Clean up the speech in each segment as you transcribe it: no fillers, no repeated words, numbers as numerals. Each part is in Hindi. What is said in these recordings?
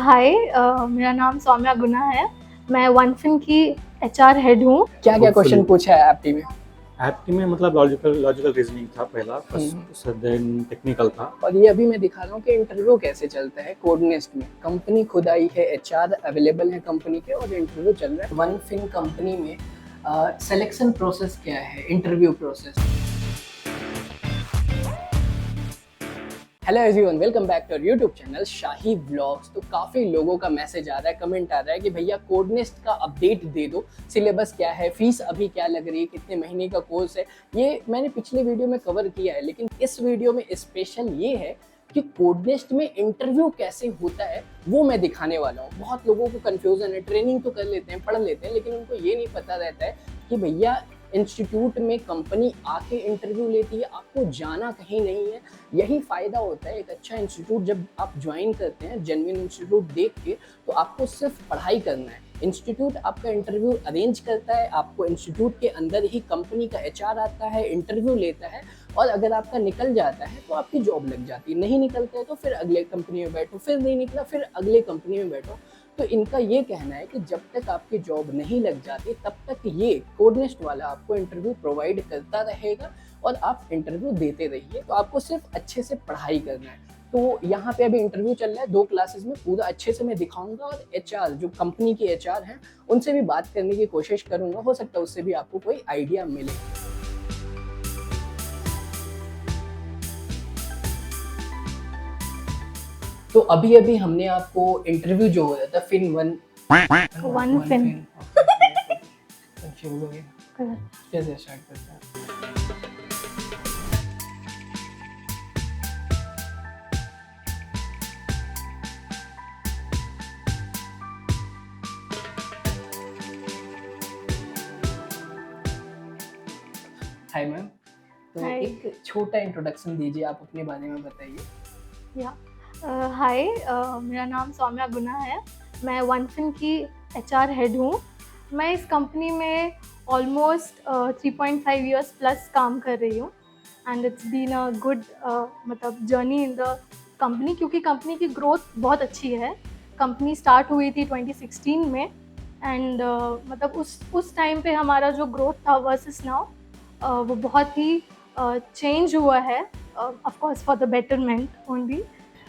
हाय मेरा नाम सौम्या गुना है। मैं वनफिन की एचआर हेड हूँ। क्या क्या Hopefully. क्वेश्चन पूछा है एप्टी में? एप्टी में मतलब लॉजिकल रीजनिंग था पहला, हम्म। देन टेक्निकल था। और ये अभी मैं दिखा रहा हूँ कि इंटरव्यू कैसे चलता है कोडनेस्ट में। कंपनी खुद आई है, एचआर अवेलेबल है कंपनी के और इंटरव्यू चल रहा है वन फिन कंपनी में। सिलेक्शन प्रोसेस क्या है, interview process. Hello everyone, welcome back to YouTube channel Shahi vlogs. तो काफ़ी लोगों का मैसेज आ रहा है, कमेंट आ रहा है कि भैया कोडनेस्ट का अपडेट दे दो, सिलेबस क्या है, फीस अभी क्या लग रही है, कितने महीने का कोर्स है। ये मैंने पिछले वीडियो में कवर किया है, लेकिन इस वीडियो में स्पेशल ये है कि कोडनेस्ट में इंटरव्यू कैसे होता है वो मैं दिखाने वाला हूँ। बहुत लोगों को कन्फ्यूजन है, ट्रेनिंग तो कर लेते हैं, पढ़ लेते हैं, लेकिन उनको ये नहीं पता रहता है कि भैया इंस्टीट्यूट में कंपनी आके इंटरव्यू लेती है, आपको जाना कहीं नहीं है। यही फ़ायदा होता है एक अच्छा इंस्टीट्यूट जब आप ज्वाइन करते हैं, जेन्युइन इंस्टीट्यूट देख के, तो आपको सिर्फ पढ़ाई करना है। इंस्टीट्यूट आपका इंटरव्यू अरेंज करता है, आपको इंस्टीट्यूट के अंदर ही कंपनी का एचआर आता है, इंटरव्यू लेता है, और अगर आपका निकल जाता है तो आपकी जॉब लग जाती है, नहीं निकलता है तो फिर अगले कंपनी में बैठो, फिर नहीं निकला फिर अगले कंपनी में बैठो। तो इनका ये कहना है कि जब तक आपकी जॉब नहीं लग जाती तब तक ये कोडनेस्ट वाला आपको इंटरव्यू प्रोवाइड करता रहेगा और आप इंटरव्यू देते रहिए। तो आपको सिर्फ अच्छे से पढ़ाई करना है। तो यहाँ पे अभी इंटरव्यू चल रहा है 2 क्लासेस में, पूरा अच्छे से मैं दिखाऊंगा और एचआर जो कंपनी के एचआर हैं उनसे भी बात करने की कोशिश करूंगा, हो सकता है उससे भी आपको कोई आइडिया मिले। तो अभी अभी हमने आपको इंटरव्यू जो हो रहा था फिन वन वनफिन कंफ्यूज हो गया, कैसे स्टार्ट करते हैं? हाय मैम, तो Hi. एक छोटा इंट्रोडक्शन दीजिए, आप अपने बारे में बताइए। या हाय मेरा नाम सौम्या गुना है। मैं वनफिन की एचआर हेड हूँ। मैं इस कंपनी में ऑलमोस्ट 3.5 इयर्स प्लस काम कर रही हूँ and it's been a good मतलब जर्नी इन द कंपनी, क्योंकि कंपनी की ग्रोथ बहुत अच्छी है। कंपनी स्टार्ट हुई थी 2016 में एंड मतलब उस टाइम पे हमारा जो ग्रोथ था वर्सेस नाउ वो बहुत ही चेंज हुआ है, of course for the betterment only.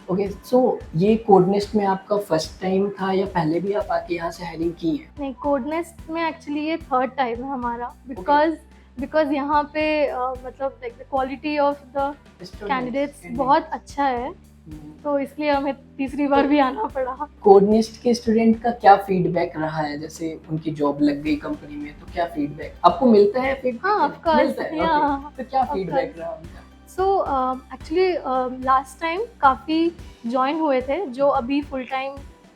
Okay, so ये कोडनेस्ट में आपका फर्स्ट टाइम था या पहले भी आप आके यहाँ से हायरिंग की है? नहीं, कोडनेस्ट में एक्चुअली ये थर्ड टाइम है हमारा, बिकॉज यहाँ पे मतलब like the quality of the candidates बहुत अच्छा है, तो इसलिए हमें तीसरी बार भी आना पड़ा। कोडनेस्ट के स्टूडेंट का क्या फीडबैक रहा है? जैसे उनकी जॉब लग गई कंपनी में, तो क्या फीडबैक आपको मिलता है? हाँ, ऑफ कोर्स, मिलता है, okay. तो क्या फीडबैक रहा उनका? सो एक्चुअली लास्ट टाइम काफ़ी जॉइन हुए थे जो अभी फुल टाइम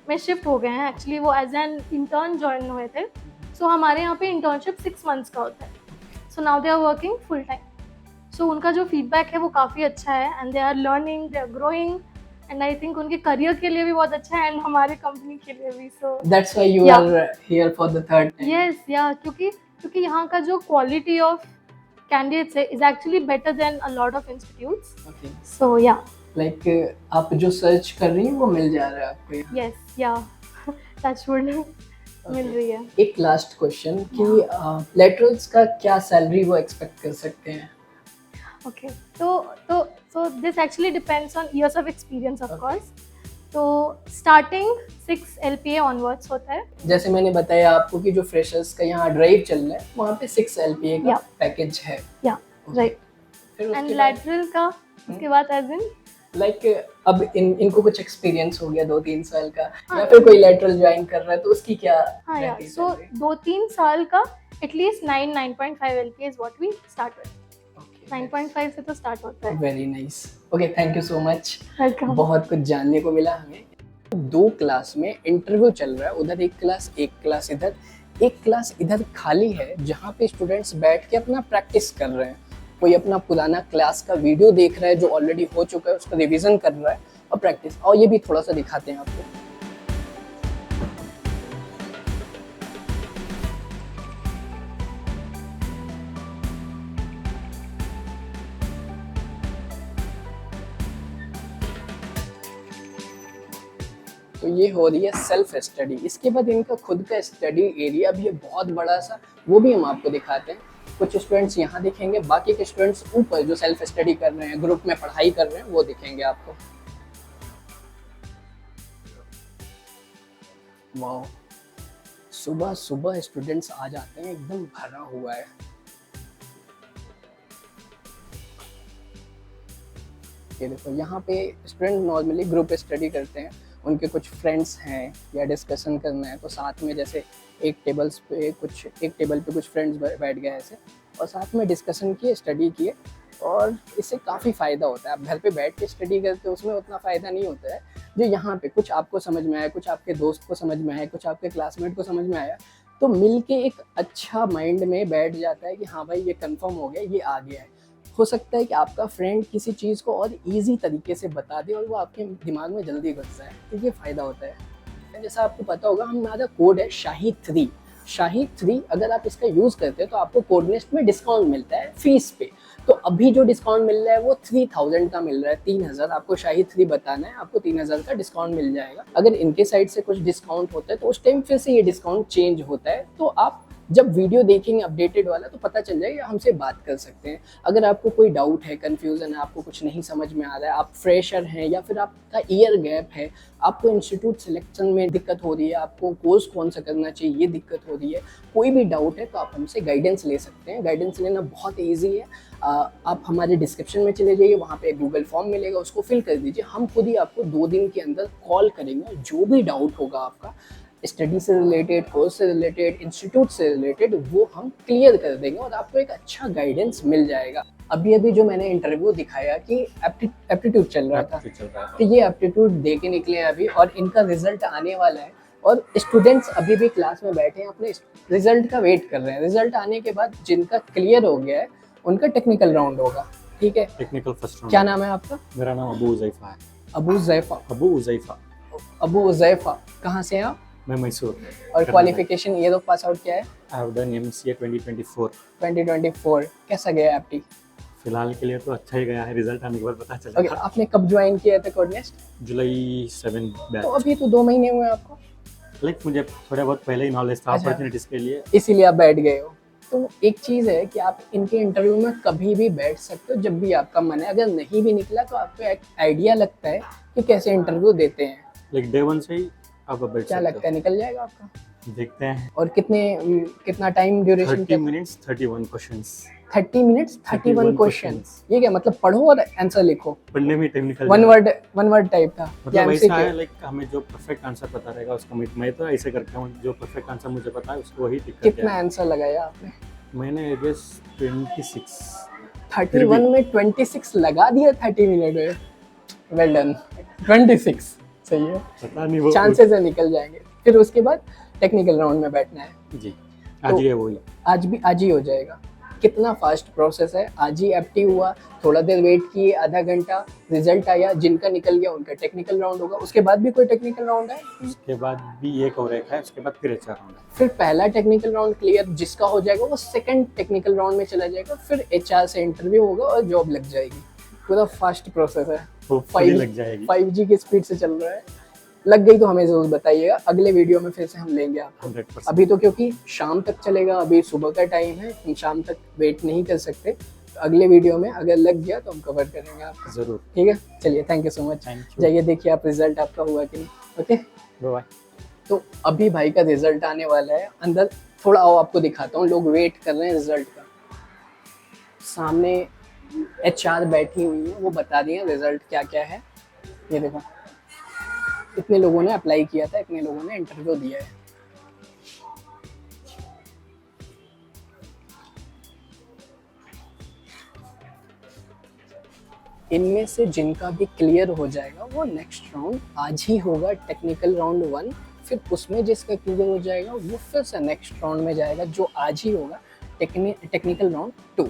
में शिफ्ट हो गए हैं। एक्चुअली वो एज एन इंटर्न जॉइन हुए थे। सो हमारे यहाँ पे इंटर्नशिप 6 मंथ्स का होता है। So now they are working full time. So उनका जो फीडबैक है वो काफ़ी अच्छा है and they are learning, they are growing, and I think उनके करियर के लिए भी बहुत अच्छा है एंड हमारे कंपनी के लिए भी। So that's why you are here for the third time. Yes, yeah क्योंकि यहाँ का जो quality of candidates is actually better than a lot of institutes. Okay. So yeah. Like आप जो सर्च कर रही हैं वो मिल जा रहा है आपको यहाँ? Yes, yeah. That's what मिल रही है। एक लास्ट क्वेश्चन कि लेटरल्स का क्या सैलरी वो एक्सपेक्ट कर सकते हैं? Okay. So this actually depends on years of experience, of course. तो स्टार्टिंग 6 LPA ऑनवर्ड्स होता है। जैसे मैंने बताया आपको कि जो फ्रेशर्स का यहाँ ड्राइव चल रहा है वहाँ पे 6 LPA का पैकेज है। या राइट। एंड लैटरल का उसके बाद एज इन लाइक अब इनको कुछ एक्सपीरियंस हो गया 2-3 साल का, या फिर कोई लैटरल ज्वाइन कर रहा है तो उसकी क्या? हाँ यार, सो 2-3 साल का at least 9.5 LPA is what we start with. 9.5 से तो स्टार्ट होता है। Very nice, okay, thank you so much. Welcome. बहुत कुछ जानने को मिला हमें। 2 क्लास में इंटरव्यू चल रहा है, उधर एक क्लास इधर, एक क्लास इधर खाली है जहाँ पे स्टूडेंट्स बैठ के अपना प्रैक्टिस कर रहे हैं। कोई अपना पुराना क्लास का वीडियो देख रहा है जो ऑलरेडी हो चुका है, उसका रिवीजन कर रहा है और प्रैक्टिस। और ये भी थोड़ा सा दिखाते हैं आपको। तो ये हो रही है सेल्फ स्टडी। इसके बाद इनका खुद का स्टडी एरिया भी है बहुत बड़ा सा, वो भी हम आपको दिखाते हैं। कुछ स्टूडेंट्स यहाँ दिखेंगे, बाकी के स्टूडेंट्स ऊपर जो सेल्फ स्टडी कर रहे हैं, ग्रुप में पढ़ाई कर रहे हैं, वो दिखेंगे आपको। वाह, सुबह सुबह स्टूडेंट्स आ जाते हैं, एकदम भरा हुआ है। ये देखो, यहाँ पे स्टूडेंट नॉर्मली ग्रुप स्टडी करते हैं, उनके कुछ फ्रेंड्स हैं या डिस्कशन करना है तो साथ में, जैसे एक टेबल पे कुछ फ्रेंड्स बैठ गए ऐसे और साथ में डिस्कशन किए, स्टडी किए, और इससे काफ़ी फ़ायदा होता है। आप घर पे बैठ के स्टडी करते हो उसमें उतना फ़ायदा नहीं होता है। जो यहाँ पे कुछ आपको समझ में आया, कुछ आपके दोस्त को समझ में आया, कुछ आपके क्लासमेट को समझ में आया, तो मिलके एक अच्छा माइंड में बैठ जाता है कि हाँ भाई ये कंफर्म हो गया, ये आ गया है। हो सकता है कि आपका फ्रेंड किसी चीज़ को और इजी तरीके से बता दे और वो आपके दिमाग में जल्दी घुस जाए, तो ये फ़ायदा होता है। जैसा आपको पता होगा, हमारा कोड है शाही3। शाही3 अगर आप इसका यूज़ करते हैं तो आपको कोडनेस्ट में डिस्काउंट मिलता है फीस पे। तो अभी जो डिस्काउंट मिल रहा है वो 3000 का मिल रहा है, 3000 आपको शाही3 बताना है, आपको 3000 का डिस्काउंट मिल जाएगा। अगर इनके साइड से कुछ डिस्काउंट होता है तो उस टाइम फिर से ये डिस्काउंट चेंज होता है। तो आप जब वीडियो देखेंगे अपडेटेड वाला तो पता चल जाएगा, हमसे बात कर सकते हैं। अगर आपको कोई डाउट है, कन्फ्यूज़न है, आपको कुछ नहीं समझ में आ रहा है, आप फ्रेशर हैं या फिर आपका ईयर गैप है, आपको इंस्टीट्यूट सिलेक्शन में दिक्कत हो रही है, आपको कोर्स कौन सा करना चाहिए ये दिक्कत हो रही है, कोई भी डाउट है तो आप हमसे गाइडेंस ले सकते हैं। गाइडेंस लेना बहुत ईजी है। आप हमारे डिस्क्रिप्शन में चले जाइए, वहाँ पे एक गूगल फॉर्म मिलेगा, उसको फिल कर दीजिए। हम खुद ही आपको 2 दिन के अंदर कॉल करेंगे, जो भी डाउट होगा आपका स्टडी से रिलेटेड, कोर्स से रिलेटेड, इंस्टीट्यूट से रिलेटेड, वो हम क्लियर कर देंगे और आपको एक अच्छा गाइडेंस मिल जाएगा। अभी जो मैंने इंटरव्यू दिखाया कि एप्टीट्यूड चल रहा था, तो ये एप्टीट्यूड दे के निकले अभी और इनका रिजल्ट आने वाला है और स्टूडेंट्स अभी भी क्लास में बैठे हैं, अपने रिजल्ट का वेट कर रहे हैं। रिजल्ट आने के बाद जिनका क्लियर हो गया है उनका टेक्निकल राउंड होगा। ठीक है, टेक्निकल फर्स्ट राउंड। क्या नाम है आपका? मेरा नाम अबू उज़ैफ़ा है। अबू ज़ैफ़ा। अबू उज़ैफ़ा। कहाँ से हैं आप? मैं मैसूर। और qualification year of pass out क्या है? I have done MCA 2024। 2024 कैसा गया एप्टी? फिलहाल के लिए तो अच्छा ही गया है, रिजल्ट आने के बाद पता ओके, चलेगा। आपने कब ज्वाइन किया था कोडनेस्ट? जुलाई 7 बैच। तो अभी तो 2 महीने हुए आपको, मुझे थोड़ा बहुत पहले ही नॉलेज था अच्छा। अपॉर्चुनिटीज़ के लिए। इसीलिए आप बैठ गए हो। तो एक चीज़ है कि आप इनके इंटरव्यू में कभी भी बैठ सकते हो, जब भी आपका मन है। अगर नहीं भी निकला तो आपको एक आइडिया लगता है कि कैसे इंटरव्यू देते हैं। डे 1 से ही आप बैठ क्या लगता है निकल जाएगा आपका? देखते हैं। और कितना time duration? 30 minutes 31 questions. 30 minutes 31 questions. ये क्या मतलब, पढ़ो और आंसर लिखो? पढ़ने में टेक्निकल वन वर्ड टाइप का मतलब ऐसा है, हमें जो परफेक्ट आंसर पता रहेगा उसका मैं तो ऐसे करता हूँ, जो परफेक्ट आंसर मुझे पता है उसको वही टिक करके। कितना आंसर लगाया आपने? मैंने गेस 26। 31 में 26 लगा दिया 30 मिनट में। Well done. 26 सही है, पता नहीं वो चांसेस है निकल जाएंगे। फिर उसके बाद टेक्निकल राउंड में बैठना है जी। आज ही है वही। आज ही हो जाएगा। कितना फास्ट प्रोसेस है, आज ही एप्टी हुआ, थोड़ा देर वेट किए, आधा घंटा, रिजल्ट आया, जिनका निकल गया उनका टेक्निकल राउंड होगा। उसके बाद भी कोई टेक्निकल राउंड है? उसके बाद भी एक और एक है, उसके बाद फिर HR राउंड है। फिर पहला टेक्निकल राउंड क्लियर जिसका हो जाएगा वो सेकंड टेक्निकल राउंड में चला जाएगा, फिर HR से इंटरव्यू होगा और जॉब लग जाएगी। पूरा फास्ट प्रोसेस है, Hopefully लग जाएगी। 5G की स्पीड से चल रहा है। लग गई तो हमें जरूर बताइएगा, अगले वीडियो में फिर से हम लेंगे आपको। 100%। अभी तो क्योंकि शाम तक चलेगा, अभी सुबह का टाइम है, हम शाम तक वेट नहीं कर सकते। तो अगले वीडियो में अगर लग गया तो हम कवर करेंगे आपको। जरूर। ठीक है, चलिए, thank you so much. Thank you. जाइए देखिए आप रिजल्ट आपका हुआ कि नहीं। Okay, bye. तो अभी भाई का रिजल्ट आने वाला है। अंदर थोड़ा आओ, आपको दिखाता हूँ, लोग वेट कर रहे हैं रिजल्ट का। सामने HR बैठी हुई है, वो बता रही है रिजल्ट क्या क्या है। ये देखो, इतने लोगों ने अप्लाई किया था, इतने लोगों ने इंटरव्यू दिया है। इनमें से जिनका भी क्लियर हो जाएगा वो नेक्स्ट राउंड आज ही होगा, टेक्निकल राउंड 1। फिर उसमें जिसका क्लियर हो जाएगा वो फिर से नेक्स्ट राउंड में जाएगा, जो आज ही होगा, टेक्निकल राउंड 2।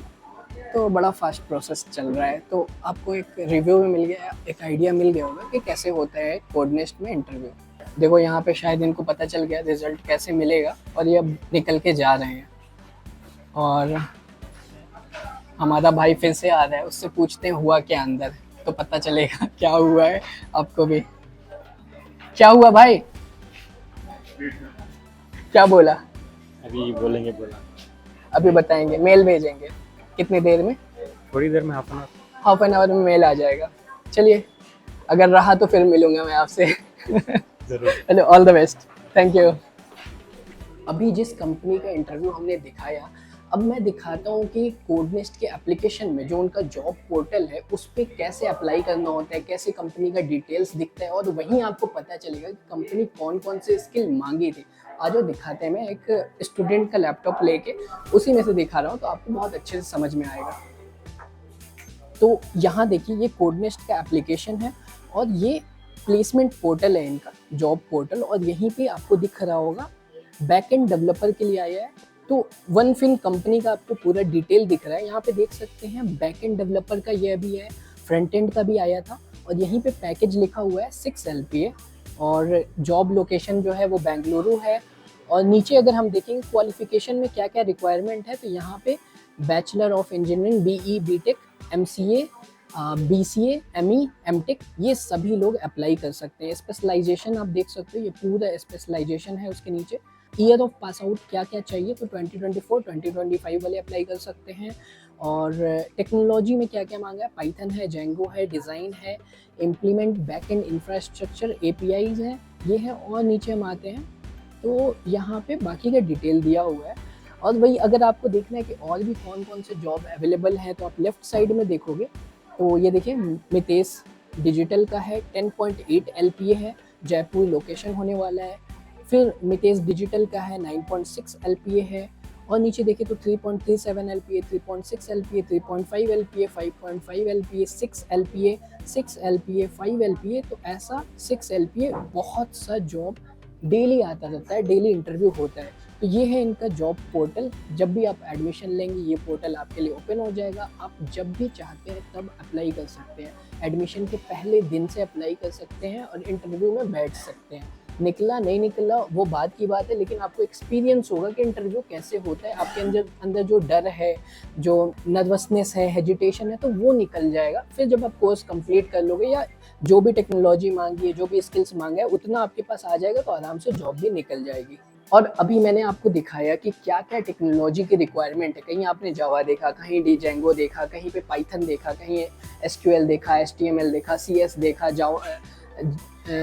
तो बड़ा फास्ट प्रोसेस चल रहा है। तो आपको एक रिव्यू भी मिल गया, एक आइडिया मिल गया होगा कि कैसे होता है कोडनेस्ट में इंटरव्यू। देखो यहाँ पे शायद इनको पता चल गया रिजल्ट कैसे मिलेगा और ये अब निकल के जा रहे हैं। और हमारा भाई फिर से आ रहा है, उससे पूछते हैं हुआ क्या अंदर, तो पता चलेगा क्या हुआ है आपको भी। क्या हुआ भाई, क्या बोला? अभी बोलेंगे, बोला अभी बताएंगे, मेल भेजेंगे कितनी देर में? थोड़ी देर में, half an hour. Half an hour में मेल आ जाएगा। चलिए, अगर रहा तो फिर मिलूंगा मैं आपसे। जरूर। चलो, all the best, thank you. अभी जिस कंपनी का इंटरव्यू हमने दिखाया, अब मैं दिखाता हूँ कि कोडनेस्ट के एप्लीकेशन में जो उनका जॉब पोर्टल है उस पर कैसे अप्लाई करना होता है, कैसे कंपनी का डिटेल्स दिखता है, और वहीं आपको पता चलेगा कि कंपनी कौन कौन से स्किल मांगी थी। आज वो दिखाते हैं, मैं एक स्टूडेंट का लैपटॉप लेके उसी में से दिखा रहा हूँ, तो आपको बहुत अच्छे से समझ में आएगा। तो यहाँ देखिए, ये कोडनेस्ट का एप्लीकेशन है और ये प्लेसमेंट पोर्टल है इनका, जॉब पोर्टल, और यहीं पे आपको दिख रहा होगा बैकएंड डेवलपर के लिए आया है। तो OneFin कंपनी का आपको पूरा डिटेल दिख रहा है, यहाँ पे देख सकते हैं बैकएंड डेवलपर का ये भी है, फ्रंट एंड का भी आया था, और यहीं पे पैकेज लिखा हुआ है 6 LPA, और जॉब लोकेशन जो है वो बेंगलुरु है। और नीचे अगर हम देखेंगे क्वालिफिकेशन में क्या क्या रिक्वायरमेंट है, तो यहाँ पे bachelor of engineering, BE, BTech, MCA, BCA, ME, MTech, ये सभी लोग अप्लाई कर सकते हैं। स्पेशलाइजेशन आप देख सकते हो, ये पूरा स्पेशलाइजेशन है। उसके नीचे ईयर ऑफ पास आउट क्या क्या चाहिए, तो 2024, 2025 वाले अप्लाई कर सकते हैं। और टेक्नोलॉजी में क्या क्या मांगा है, पाइथन है, जेंगो है, डिज़ाइन है, इम्प्लीमेंट बैकएंड इंफ्रास्ट्रक्चर, APIs है, ये है। और नीचे हम आते हैं तो यहाँ पे बाकी का डिटेल दिया हुआ है। और वही अगर आपको देखना है कि और भी कौन कौन से जॉब अवेलेबल हैं, तो आप लेफ्ट साइड में देखोगे तो ये देखिए, मितेश डिजिटल का है, 10.8 LPA है, जयपुर लोकेशन होने वाला है। फिर मितेश डिजिटल का है 9.6 LPA है, और नीचे देखिए तो 3.37 LPA, 3.6 LPA, 3.5 LPA, 5.5 LPA, 6 LPA, 6 LPA, 5 LPA। तो ऐसा 6 LPA बहुत सा जॉब डेली आता रहता है, डेली इंटरव्यू होता है। तो ये है इनका जॉब पोर्टल। जब भी आप एडमिशन लेंगे ये पोर्टल आपके लिए ओपन हो जाएगा, आप जब भी चाहते हैं तब अप्लाई कर सकते हैं। एडमिशन के पहले दिन से अप्लाई कर सकते हैं और इंटरव्यू में बैठ सकते हैं। निकला नहीं निकला वो बात की बात है, लेकिन आपको एक्सपीरियंस होगा कि इंटरव्यू कैसे होता है। आपके अंदर जो डर है, जो नर्वसनेस है, हेजिटेशन है, तो वो निकल जाएगा। फिर जब आप कोर्स कंप्लीट कर लोगे या जो भी टेक्नोलॉजी मांगी है, जो भी स्किल्स मांगा है, उतना आपके पास आ जाएगा, तो आराम से जॉब भी निकल जाएगी। और अभी मैंने आपको दिखाया कि क्या क्या टेक्नोलॉजी की रिक्वायरमेंट है। कहीं आपने जावा देखा, कहीं जेंगो देखा, कहीं पे पाइथन देखा, कहीं SQL देखा, HTML देखा, CS देखा,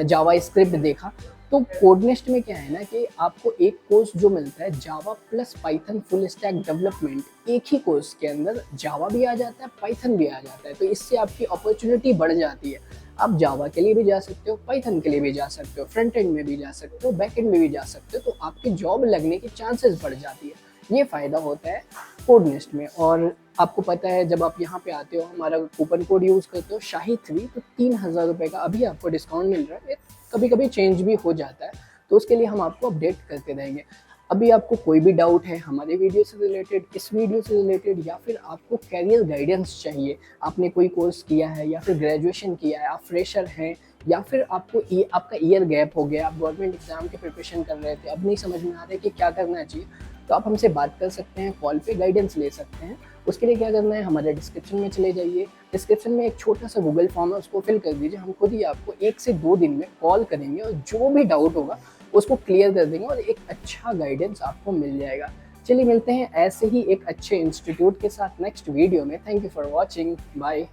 जावा स्क्रिप्ट देखा। तो कोडनेस्ट में क्या है ना कि आपको एक कोर्स जो मिलता है Java plus Python full stack development, एक ही कोर्स के अंदर जावा भी आ जाता है, पाइथन भी आ जाता है। तो इससे आपकी अपॉर्चुनिटी बढ़ जाती है। आप जावा के लिए भी जा सकते हो, पाइथन के लिए भी जा सकते हो, फ्रंट एंड में भी जा सकते हो, बैक एंड में भी जा सकते हो। तो आपकी जॉब लगने की चांसेस बढ़ जाती है। ये फ़ायदा होता है कोडनेस्ट में। और आपको पता है जब आप यहाँ पे आते हो, हमारा कूपन कोड यूज़ करते हो शाही3, तो 3000 रुपये का अभी आपको डिस्काउंट मिल रहा है। कभी कभी चेंज भी हो जाता है, तो उसके लिए हम आपको अपडेट करते रहेंगे। अभी आपको कोई भी डाउट है हमारे वीडियो से रिलेटेड, इस वीडियो से रिलेटेड, या फिर आपको कैरियर गाइडेंस चाहिए, आपने कोई कोर्स किया है या फिर ग्रेजुएशन किया है, आप फ्रेशर हैं, या फिर आपको आपका ईयर गैप हो गया, आप गवर्नमेंट एग्जाम की प्रिपरेशन कर रहे थे, अब नहीं समझ में आ रहा है कि क्या करना चाहिए, तो आप हमसे बात कर सकते हैं, कॉल पे गाइडेंस ले सकते हैं। उसके लिए क्या करना है, हमारे डिस्क्रिप्शन में चले जाइए। डिस्क्रिप्शन में एक छोटा सा गूगल फॉर्म है, उसको फिल कर दीजिए। हम खुद ही आपको 1 से 2 दिन में कॉल करेंगे और जो भी डाउट होगा उसको क्लियर कर देंगे और एक अच्छा गाइडेंस आपको मिल जाएगा। चलिए मिलते हैं ऐसे ही एक अच्छे इंस्टीट्यूट के साथ नेक्स्ट वीडियो में। Thank you for watching, bye.